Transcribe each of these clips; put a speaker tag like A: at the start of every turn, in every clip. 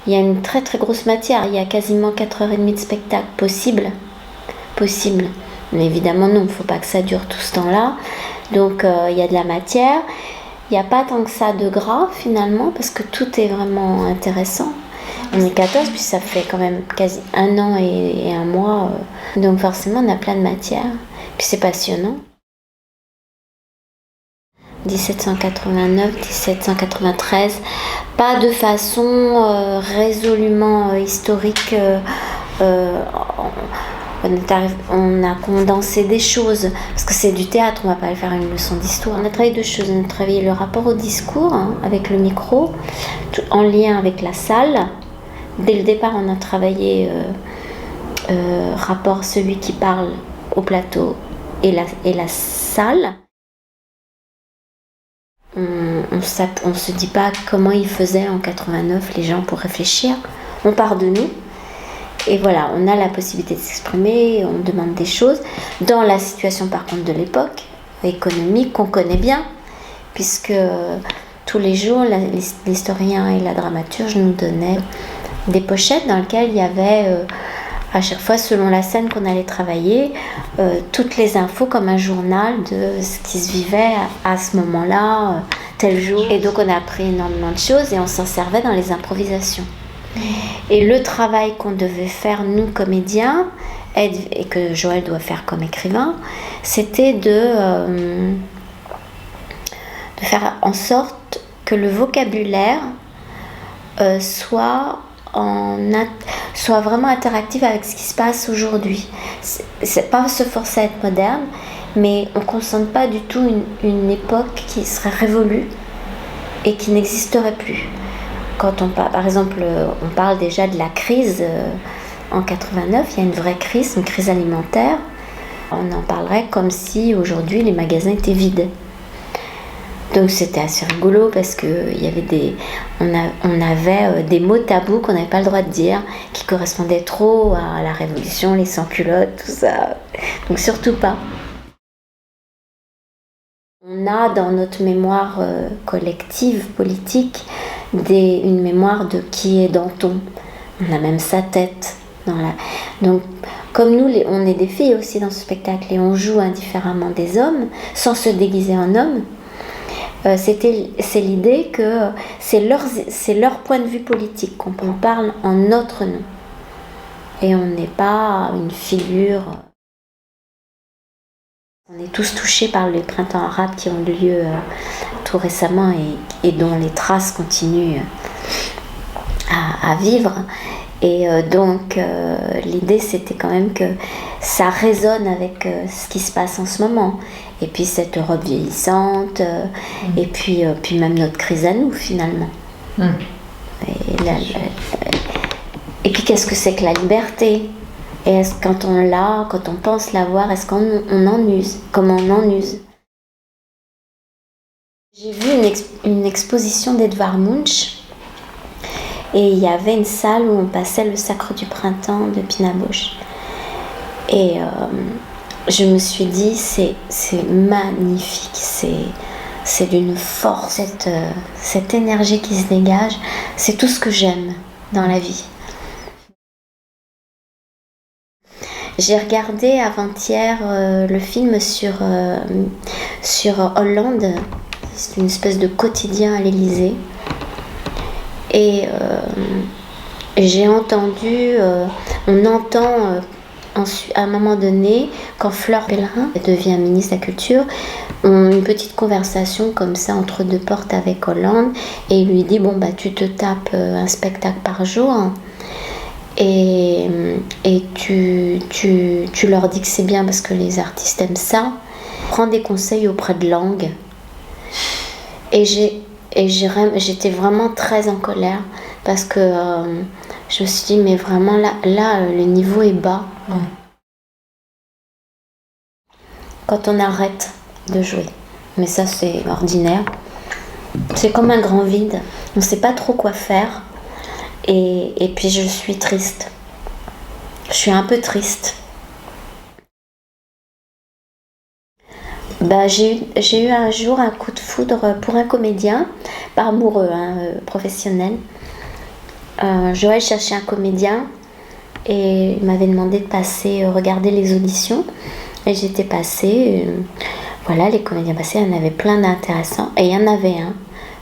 A: il y a une très très grosse matière. Il y a quasiment 4h30 de spectacle possible. Mais évidemment non, il ne faut pas que ça dure tout ce temps-là. Donc il y a de la matière. Il n'y a pas tant que ça de gras finalement, parce que tout est vraiment intéressant. On est 14, puis ça fait quand même quasi 1 an et 1 mois. Donc forcément, on a plein de matière. Puis c'est passionnant. 1789, 1793, pas de façon résolument historique. On a condensé des choses, parce que c'est du théâtre, on ne va pas faire une leçon d'histoire. On a travaillé 2 choses. On a travaillé le rapport au discours, avec le micro, en lien avec la salle. Dès le départ, on a travaillé rapport celui qui parle au plateau et la salle. On se dit pas comment ils faisaient en 89 les gens pour réfléchir. On part de nous. Et voilà, on a la possibilité de s'exprimer, on demande des choses. Dans la situation par contre de l'époque économique qu'on connaît bien, puisque tous les jours, l'historien et la dramaturge nous donnaient des pochettes dans lesquelles il y avait, à chaque fois, selon la scène qu'on allait travailler, toutes les infos comme un journal de ce qui se vivait à ce moment-là, tel jour. Et donc on a appris énormément de choses et on s'en servait dans les improvisations. Et le travail qu'on devait faire, nous, comédiens, et que Joël doit faire comme écrivain, c'était de faire en sorte que le vocabulaire soit vraiment interactif avec ce qui se passe aujourd'hui. C'est pas se forcer à être moderne, mais on ne concentre pas du tout une époque qui serait révolue et qui n'existerait plus. Quand par exemple, on parle déjà de la crise en 89, il y a une vraie crise, une crise alimentaire. On en parlerait comme si aujourd'hui les magasins étaient vides. Donc c'était assez rigolo parce que on avait des mots tabous qu'on n'avait pas le droit de dire, qui correspondaient trop à la Révolution, les sans-culottes, tout ça. Donc surtout pas. On a dans notre mémoire collective, politique, une mémoire de qui est Danton. On a même sa tête. Donc, comme nous, on est des filles aussi dans ce spectacle et on joue indifféremment des hommes, sans se déguiser en homme, c'est l'idée que c'est leur point de vue politique, qu'on parle en notre nom. Et on n'est pas une figure... On est tous touchés par les printemps arabes qui ont lieu tout récemment et dont les traces continuent à vivre. Et donc l'idée c'était quand même que ça résonne avec ce qui se passe en ce moment. Et puis cette Europe vieillissante, et puis même notre crise à nous finalement. Et puis qu'est-ce que c'est que la liberté ? Et est-ce quand on pense l'avoir, est-ce qu'on en use ? Comment on en use ? J'ai vu une exposition d'Edvard Munch et il y avait une salle où on passait le Sacre du printemps de Pina Bausch. Et je me suis dit, c'est magnifique, c'est d'une force, cette énergie qui se dégage, c'est tout ce que j'aime dans la vie. J'ai regardé avant-hier le film sur Hollande. C'est une espèce de quotidien à l'Élysée. Et j'ai entendu, on entend à un moment donné, quand Fleur Pellerin devient ministre de la Culture, une petite conversation comme ça entre 2 portes avec Hollande. Et il lui dit, bon bah tu te tapes un spectacle par jour. Et tu leur dis que c'est bien parce que les artistes aiment ça. Prends des conseils auprès de Lang. Et j'étais vraiment très en colère parce que je me suis dit mais vraiment là le niveau est bas. Ouais. Quand on arrête de jouer, mais ça c'est ordinaire. C'est comme un grand vide. On ne sait pas trop quoi faire. Et puis je suis triste. Je suis un peu triste. J'ai eu un jour un coup de foudre pour un comédien, pas amoureux, professionnel. Joël cherchait un comédien et il m'avait demandé de passer regarder les auditions. Et j'étais passée, voilà, les comédiens passés, il y en avait plein d'intéressants. Et il y en avait un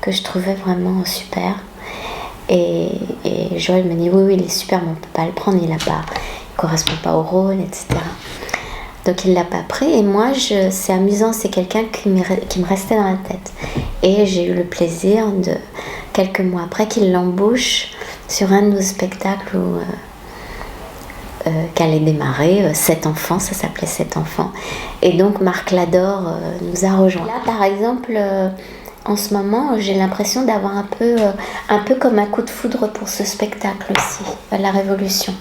A: que je trouvais vraiment super. Et Joël me dit oui, il est super, mais on ne peut pas le prendre, il correspond pas au rôle, etc. Donc il l'a pas pris. Et moi, c'est amusant, c'est quelqu'un qui me restait dans la tête. Et j'ai eu le plaisir quelques mois après qu'il l'embauche sur un de nos spectacles qu'allait démarrer, 7 enfants, ça s'appelait 7 enfants. Et donc Marc Lador nous a rejoints. Là, par exemple, en ce moment, j'ai l'impression d'avoir un peu comme un coup de foudre pour ce spectacle aussi, La Révolution.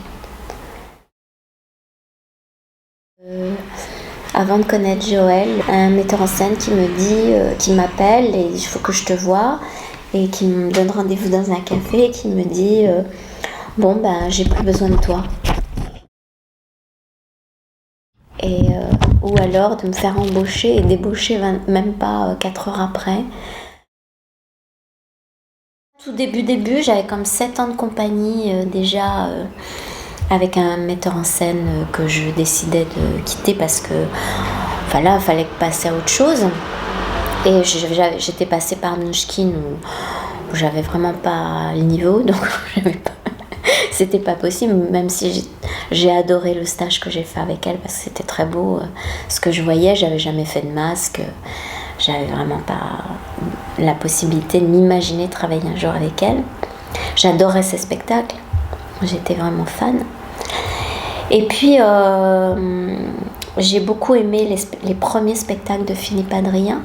A: Avant de connaître Joël, un metteur en scène qui m'appelle et il faut que je te voie, et qui me donne rendez-vous dans un café et qui me dit bon ben j'ai plus besoin de toi. Ou alors de me faire embaucher et débaucher même pas 4 heures après. Tout début, j'avais comme 7 ans de compagnie déjà avec un metteur en scène que je décidais de quitter parce que voilà, il fallait passer à autre chose. Et j'étais passée par Mnouchkine où j'avais vraiment pas le niveau, donc c'était pas possible, même si j'ai adoré le stage que j'ai fait avec elle parce que c'était très beau. Ce que je voyais, j'avais jamais fait de masque, j'avais vraiment pas la possibilité de m'imaginer travailler un jour avec elle. J'adorais ses spectacles, j'étais vraiment fan. Et puis j'ai beaucoup aimé les premiers spectacles de Philippe Adrien.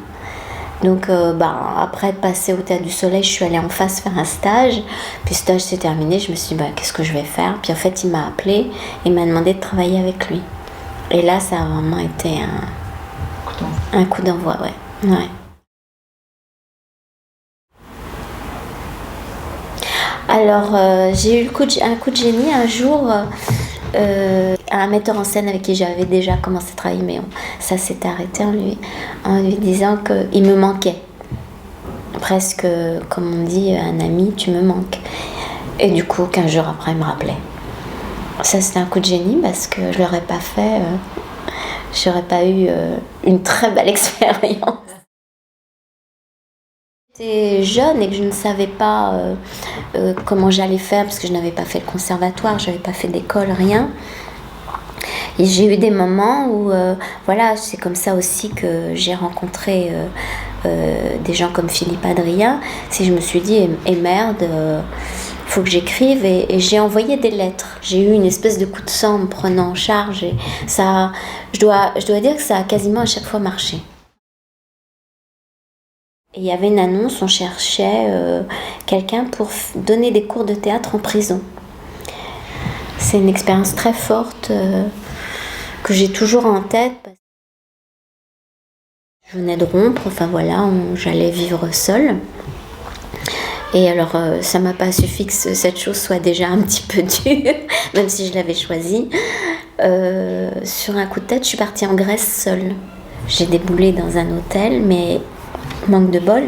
A: Donc après être passée au Théâtre du Soleil, je suis allée en face faire un stage. Puis le stage s'est terminé, je me suis dit qu'est-ce que je vais faire. Puis en fait il m'a appelée et m'a demandé de travailler avec lui. Et là ça a vraiment été un coup d'envoi, ouais. Alors j'ai eu un coup de génie un jour. Un metteur en scène avec qui j'avais déjà commencé à travailler, mais ça s'est arrêté en lui disant qu'il me manquait. Presque, comme on dit, un ami, tu me manques. Et du coup, 15 jours après, il me rappelait. Ça, c'était un coup de génie parce que je ne l'aurais pas fait. J'aurais pas eu une très belle expérience. J'étais jeune et que je ne savais pas comment j'allais faire parce que je n'avais pas fait le conservatoire, je n'avais pas fait d'école, rien. Et j'ai eu des moments où, voilà, c'est comme ça aussi que j'ai rencontré des gens comme Philippe Adrien. Si je me suis dit, merde, faut que j'écrive, et j'ai envoyé des lettres. J'ai eu une espèce de coup de sang en me prenant en charge et ça, je dois dire que ça a quasiment à chaque fois marché. Et il y avait une annonce, on cherchait quelqu'un pour donner des cours de théâtre en prison. C'est une expérience très forte que j'ai toujours en tête. Je venais de rompre, enfin voilà, j'allais vivre seule. Et alors, ça m'a pas suffi que cette chose soit déjà un petit peu dure, même si je l'avais choisie. Sur un coup de tête, je suis partie en Grèce seule. J'ai déboulé dans un hôtel, mais manque de bol,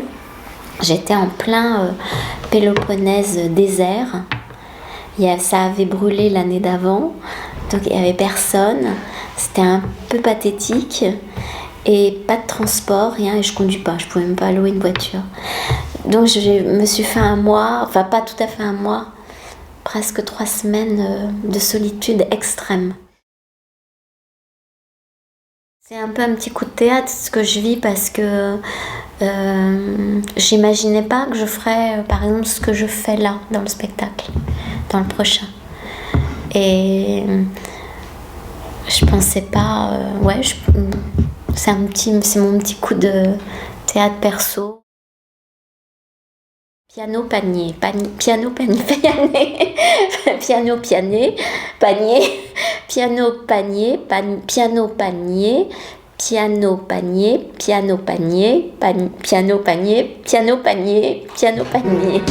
A: j'étais en plein Péloponnèse désert. Ça avait brûlé l'année d'avant, donc il n'y avait personne. C'était un peu pathétique et pas de transport, rien, et je conduis pas, je pouvais même pas louer une voiture. Donc je me suis fait un mois, enfin pas tout à fait un mois, presque 3 semaines de solitude extrême. C'est un peu un petit coup de théâtre ce que je vis parce que j'imaginais pas que je ferais par exemple ce que je fais là dans le spectacle, dans le prochain. Et je pensais pas, c'est mon petit coup de théâtre perso. Piano panier, piano panier, piano panier, panier, piano panier, piano panier, piano panier, piano panier, piano panier, piano panier, piano panier.